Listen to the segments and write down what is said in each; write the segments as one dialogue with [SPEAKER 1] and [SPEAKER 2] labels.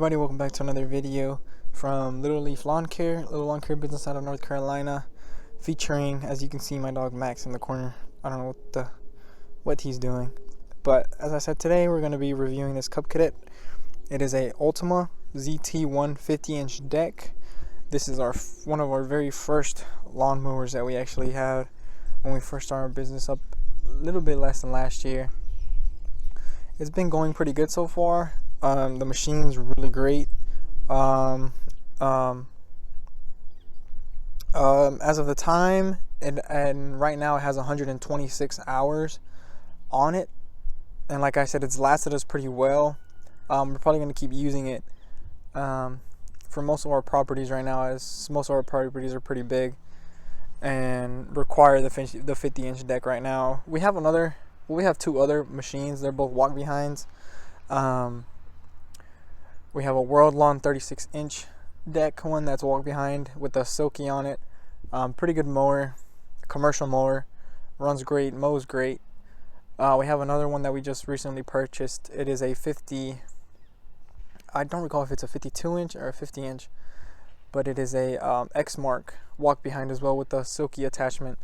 [SPEAKER 1] everybody, welcome back to another video from Little Leaf Lawn Care, Little Lawn Care business out of North Carolina, featuring, as you can see, my dog Max in the corner. I don't know what he's doing, but as I said, today we're going to be reviewing this CUB Cadet. It is a Ultima ZT1 50-inch deck. This is one of our very first lawn mowers that we actually had when we first started our business up a little bit less than last year. It's been going pretty good so far. The machine's really great. As of the time, and right now it has 126 hours on it, and like I said, it's lasted us pretty well. We're probably going to keep using it for most of our properties right now, as most of our properties are pretty big and require the 50-inch deck right now. We have two other machines. They're both walk behinds. We have a World Lawn 36-inch deck one that's walk behind with a silky on it. Pretty good mower, commercial mower, runs great, mows great. We have another one that we just recently purchased. It is a 50. I don't recall if it's a 52-inch or a 50-inch, but it is a X Mark walk behind as well with the silky attachment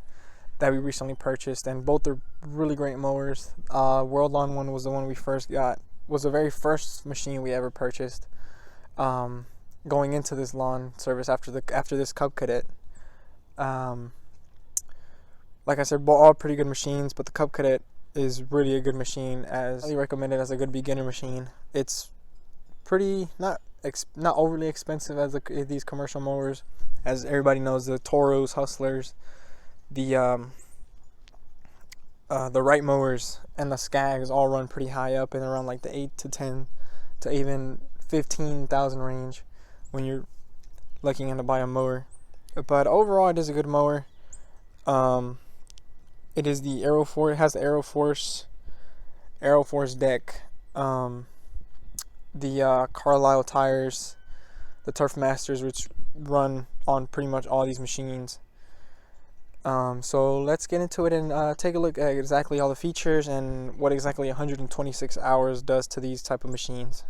[SPEAKER 1] that we recently purchased, and both are really great mowers. World Lawn one was the one we first got. Was the very first machine we ever purchased going into this lawn service after this CUB Cadet. Like I said, all pretty good machines, but the CUB Cadet is really a good machine. I highly recommend it as a good beginner machine. It's pretty not overly expensive as these commercial mowers. As everybody knows, the Toros, Hustlers, the right mowers and the Skags all run pretty high up, and around like the 8 to 10 to even 15,000 range when you're looking into buy a mower. But overall, it is a good mower. It is the Aeroforce. It has the Aeroforce deck. The Carlisle tires, the Turf Masters, which run on pretty much all these machines. So let's get into it and take a look at exactly all the features and what exactly 126 hours does to these type of machines.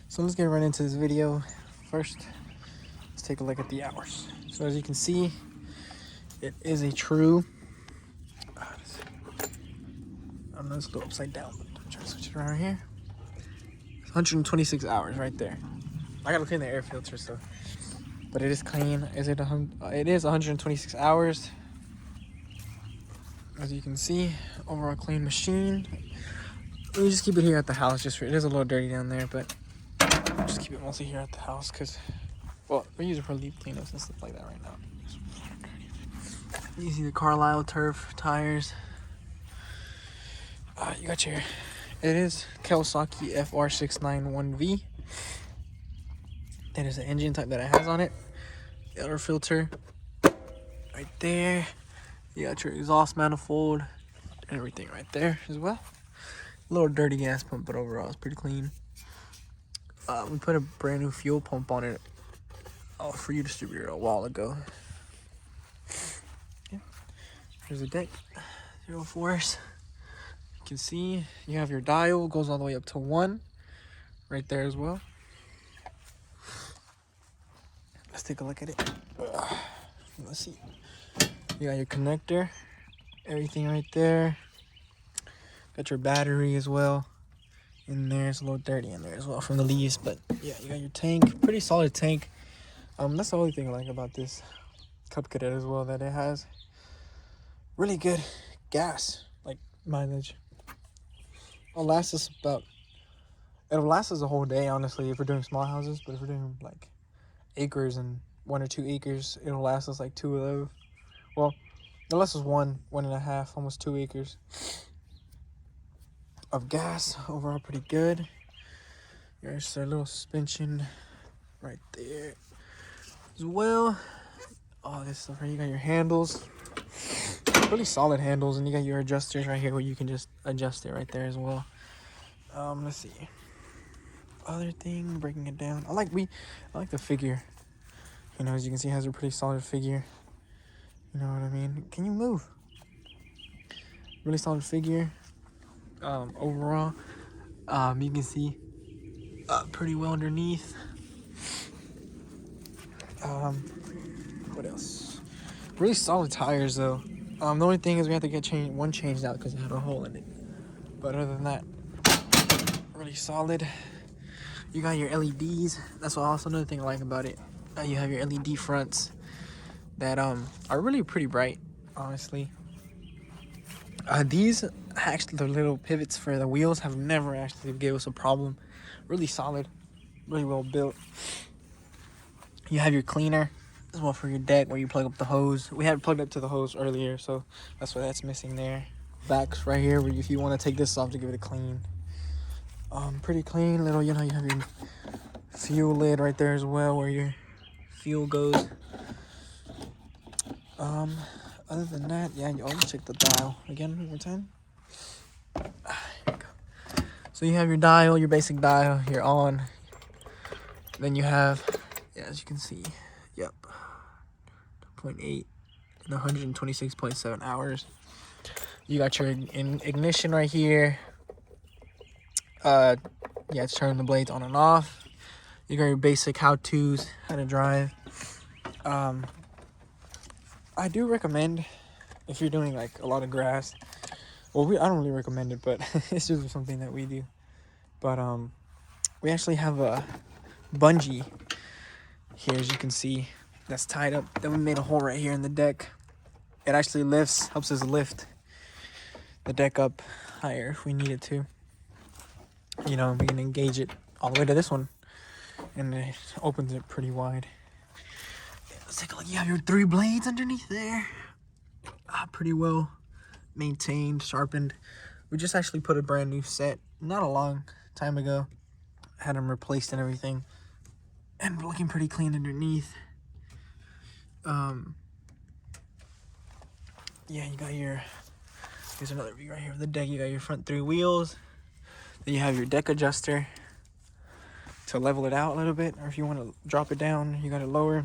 [SPEAKER 1] So let's get right into this video. First, let's take a look at the hours. So as you can see, it is a true, I'm gonna go upside down, but I'm trying to switch it around here. 126 hours right there. I gotta clean the air filter, so. But it is clean. It is 126 hours. As you can see, overall clean machine. We just keep it here at the house. It is a little dirty down there, but we'll just keep it mostly here at the house because, well, we're using it for leaf cleanups and stuff like that right now. You see the Carlisle Turf tires. You got it is Kawasaki FR691V. That is the engine type that it has on it. The air filter right there. You got your exhaust manifold and everything right there as well. A little dirty gas pump, but overall it's pretty clean. We put a brand new fuel pump on it for you distributor a while ago. Yeah. There's a deck, zero force. You can see you have your dial, goes all the way up to 1 right there as well. Let's take a look at it. Let's see. You got your connector, everything right there. Got your battery as well in there. It's a little dirty in there as well from the leaves, but yeah, you got your tank. Pretty solid tank. That's the only thing I like about this CUB Cadet as well, that it has really good gas mileage. It'll last us a whole day, honestly, if we're doing small houses. But if we're doing like acres and 1 or 2 acres, it'll last us like 2 of those. Well, it'll last us 1.5, almost 2 acres of gas. Overall, pretty good. There's a little suspension right there as well. All this stuff right. You got your handles, really solid handles, and you got your adjusters right here where you can just adjust it right there as well. Let's see. Other thing, breaking it down. I like the figure. You know, as you can see, it has a pretty solid figure. You know what I mean? Can you move? Really solid figure. Overall, you can see pretty well underneath. What else? Really solid tires though. The only thing is we have to get one changed out because it had a hole in it. But other than that, really solid. You got your LEDs. That's also another thing I like about it. You have your LED fronts that are really pretty bright, honestly. These actually, the little pivots for the wheels have never actually gave us a problem. Really solid, really well built. You have your cleaner as well for your deck where you plug up the hose. We had it plugged up to the hose earlier, so that's why that's missing there. Backs right here where if you want to take this off to give it a clean. Pretty clean little, you know, you have your fuel lid right there as well where your fuel goes. Other than that, yeah, you always check the dial again one more time. Here we go. So you have your dial, your basic dial, you're on. Then you have, yeah, as you can see, yep, 0.8 and 126.7 hours. You got your ignition right here. Yeah, it's turning the blades on and off. You got your basic how-tos, how to drive. I do recommend if you're doing like a lot of grass. Well, I don't really recommend it, but it's just something that we do. But we actually have a bungee here, as you can see, that's tied up. Then we made a hole right here in the deck. It actually helps us lift the deck up higher if we need it to. You know, we can engage it all the way to this one, and it opens it pretty wide. Let's take a look. You have your 3 blades underneath there. Pretty well maintained, sharpened. We just actually put a brand new set not a long time ago. Had them replaced and everything, and looking pretty clean underneath. Yeah, you got your, here's another view right here of the deck. You got your front 3 wheels. Then you have your deck adjuster to level it out a little bit, or if you want to drop it down, you got it lower.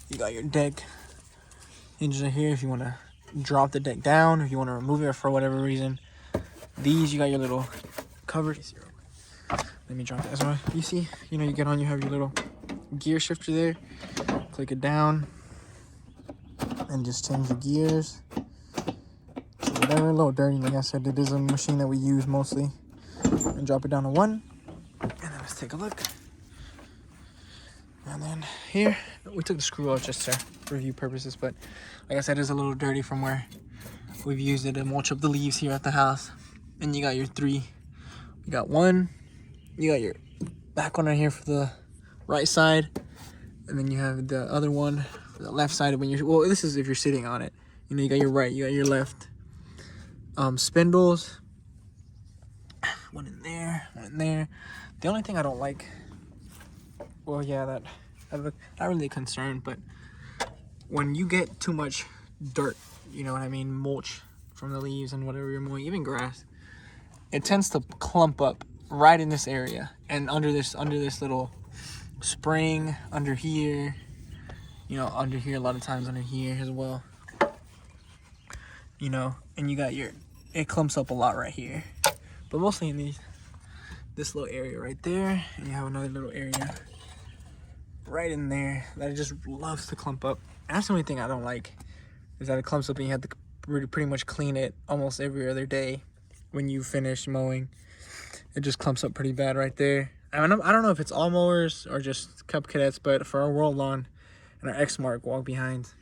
[SPEAKER 1] You got your deck hinges right here if you want to drop the deck down, if you want to remove it for whatever reason. These, you got your little covers. Let me drop that as well. You see, you know, you get on, you have your little gear shifter there. Click it down and just change the gears. So whatever, a little dirty, like I said, it is a machine that we use mostly. And drop it down to 1. And then let's take a look. And then here, we took the screw out just to review purposes, but like I said, it's a little dirty from where we've used it to mulch up the leaves here at the house. And you got your 3. You got 1. You got your back one right here for the right side. And then you have the other one for the left side when you're, well, this is if you're sitting on it. You know, you got your right, you got your left. Spindles. One in there, one in there. The only thing I don't like, well, yeah, that I'm not really concerned, but when you get too much dirt, you know what I mean, mulch from the leaves and whatever you're mowing, even grass, it tends to clump up right in this area and under this little spring under here, you know, under here, a lot of times under here as well, you know, and you got it clumps up a lot right here, but mostly in this little area right there, and you have another little area right in there that it just loves to clump up. And that's the only thing I don't like, is that it clumps up and you have to pretty much clean it almost every other day when you finish mowing. It just clumps up pretty bad right there. I mean, I don't know if it's all mowers or just CUB Cadets, but for our World Lawn and our X-Mark walk behind,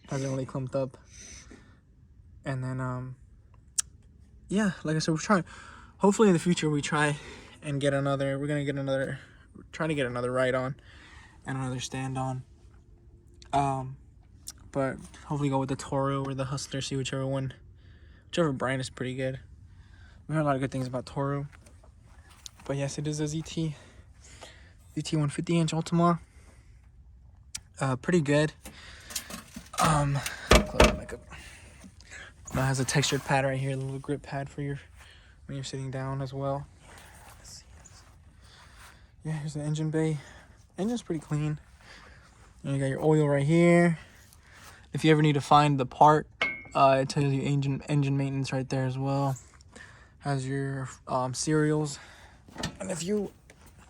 [SPEAKER 1] hasn't really clumped up. And then yeah, like I said, we're trying, hopefully in the future we try and get another, trying to get another ride on and another stand on. But hopefully go with the Toro or the Hustler, see whichever brand is pretty good. We heard a lot of good things about Toro. But yes, it is a ZT 150-inch Ultima. Pretty good. Close the mic up. Now it has a textured pad right here, a little grip pad for when you're sitting down as well. Let's see. Yeah, here's the engine bay. Engine's pretty clean. And you got your oil right here. If you ever need to find the part, it tells you engine maintenance right there as well. Has your serials And if you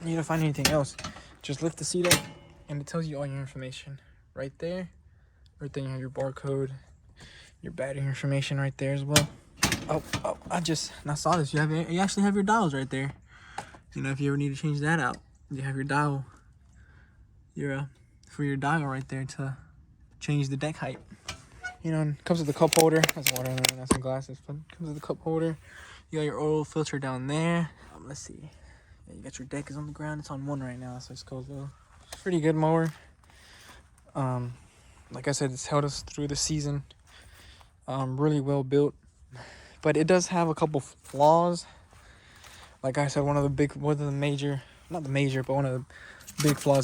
[SPEAKER 1] need to find anything else, just lift the seat up and it tells you all your information right there. Right there you have your barcode, your battery information right there as well. Oh, I saw this. You actually have your dials right there. You know, if you ever need to change that out, you have your dial, for your dial right there to change the deck height. You know, and it comes with a cup holder. That's water and that's some glasses, but it comes with a cup holder. You got your oil filter down there. Let's see. Yeah, you got your deck is on the ground. It's on 1 right now, so it's cool though. Pretty good mower. Like I said, it's held us through the season. Really well built, but it does have a couple flaws. Like I said, one of the big flaws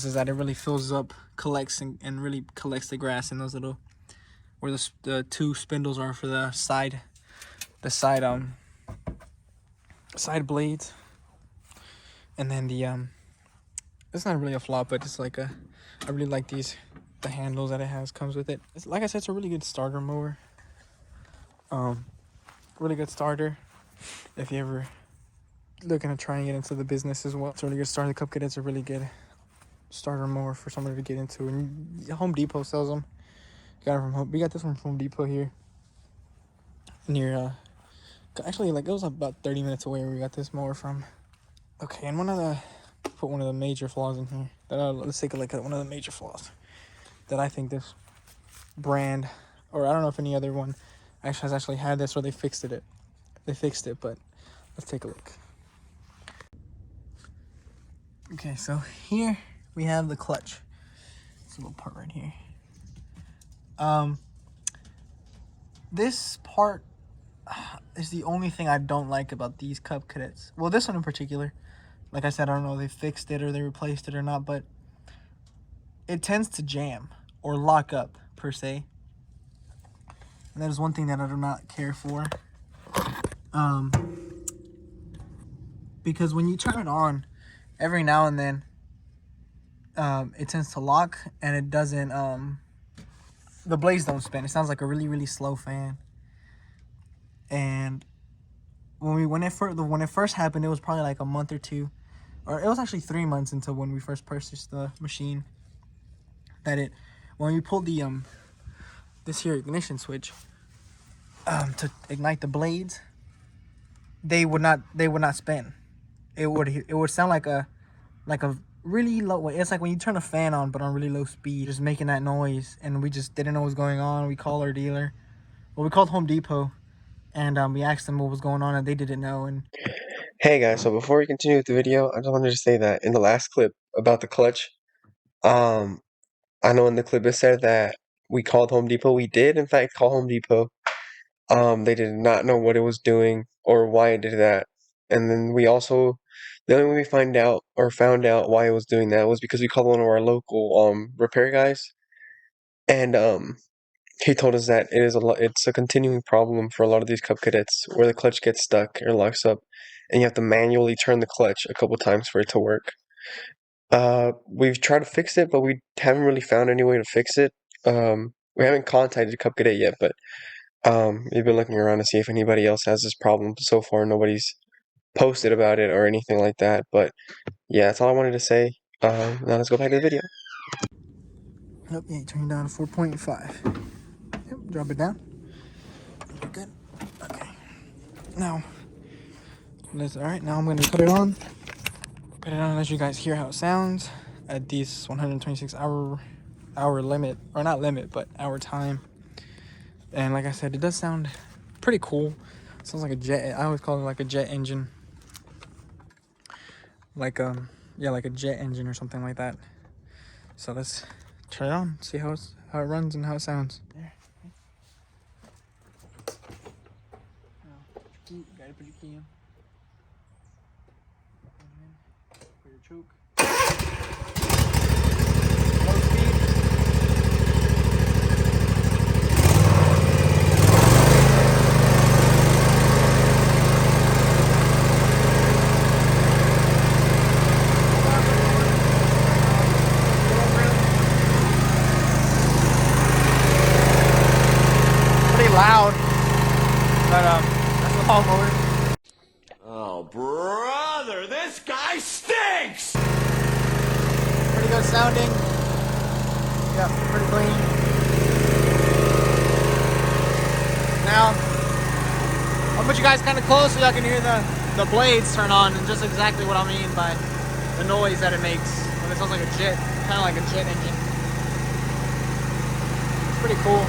[SPEAKER 1] is that it really fills up, collects, and really collects the grass in those little, where the 2 spindles are for the side blades. And then it's not really a flaw, but it's like I really like the handles that it comes with it. Like I said, it's a really good starter mower. Really good starter if you ever looking to try and get into the business as well. It's a really good starter. The CUB Cadet's a really good starter mower for somebody to get into, and Home Depot sells them. We got this one from Home Depot here near actually, like, it was about 30 minutes away where we got this mower from. Okay, and put one of the major flaws in here. Let's take a look at one of the major flaws that I think this brand, or I don't know if any other one has actually had this, or they fixed it. But let's take a look. Okay, so here we have the clutch. This little part right here. This part is the only thing I don't like about these CUB Cadets. Well, this one in particular. Like I said, I don't know if they fixed it or they replaced it or not, but it tends to jam or lock up, per se. And that is one thing that I do not care for. Because when you turn it on, every now and then, it tends to lock, and it doesn't, the blades don't spin. It sounds like a really, really slow fan. And when it first happened, it was probably like a month or 2, or it was actually 3 months until when we first purchased the machine, when we pulled the this here ignition switch to ignite the blades, they would not spin. It would sound like a really low. It's like when you turn a fan on but on really low speed, just making that noise, and we just didn't know what was going on. We called our dealer. Well, we called Home Depot, and we asked them what was going on, and they didn't know. And
[SPEAKER 2] Hey guys, so before we continue with the video, I just wanted to say that in the last clip about the clutch, I know in the clip it said that we called Home Depot. We did, in fact, call Home Depot. They did not know what it was doing or why it did that. And then the only way we found out why it was doing that was because we called one of our local repair guys, and he told us that it's a continuing problem for a lot of these CUB Cadets where the clutch gets stuck or locks up, and you have to manually turn the clutch a couple times for it to work. We've tried to fix it, but we haven't really found any way to fix it. We haven't contacted CUB Cadet yet, but we've been looking around to see if anybody else has this problem. So far, nobody's posted about it or anything like that. But yeah, that's all I wanted to say. Now let's go back to the video.
[SPEAKER 1] Yep, yeah, turn it down to 4.5. Yep, drop it down. You're good. Okay. Now, alright, now I'm going to put it on. Put it on and let you guys hear how it sounds at these 126 hour limit, or not limit, but hour time. And like I said, it does sound pretty cool. It sounds like a jet. I always call it like a jet engine. Like a jet engine or something like that. So let's turn it on, see how it runs and how it sounds. There. You gotta put your key in. For your choke. Low speed. Pretty loud, but that's the whole motor.
[SPEAKER 3] Oh Oh, brother, this guy stinks!
[SPEAKER 1] Pretty good sounding. Yeah, pretty clean. Now, I'll put you guys kind of close so y'all can hear the blades turn on and just exactly what I mean by the noise that it makes when it sounds like a jet, kind of like a jet engine. It's pretty cool.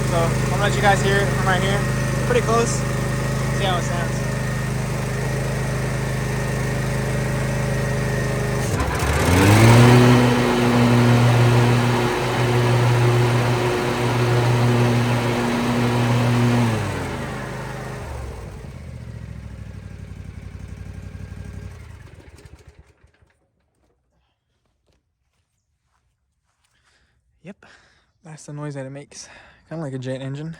[SPEAKER 1] So I'm gonna let you guys hear it from right here. Pretty close. See how it sounds. Yep, that's the noise that it makes. Kind of like a jet engine.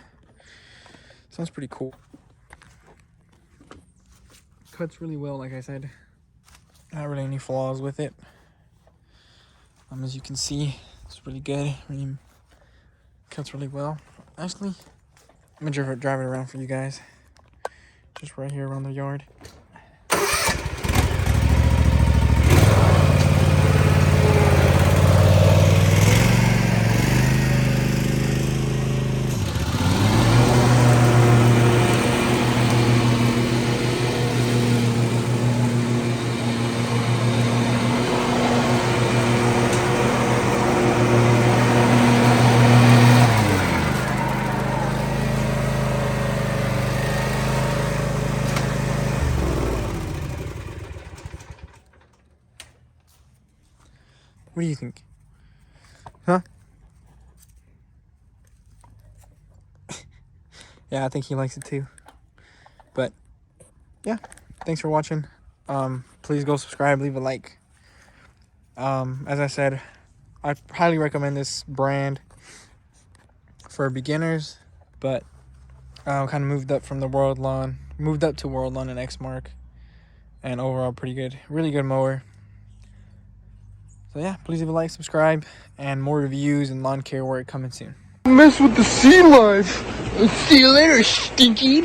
[SPEAKER 1] Sounds pretty cool. Cuts really well, like I said. Not really any flaws with it. As you can see, it's really good. Really cuts really well. Actually, I'm gonna drive it around for you guys. Just right here around the yard. What do you think? Huh? Yeah, I think he likes it too. But yeah, thanks for watching. Please go subscribe, leave a like. As I said, I highly recommend this brand for beginners, but kind of moved up to World Lawn and Exmark, and overall pretty good, really good mower. So yeah, please leave a like, subscribe, and more reviews and lawn care work coming soon.
[SPEAKER 4] Mess with the sea life. See you later, stinky.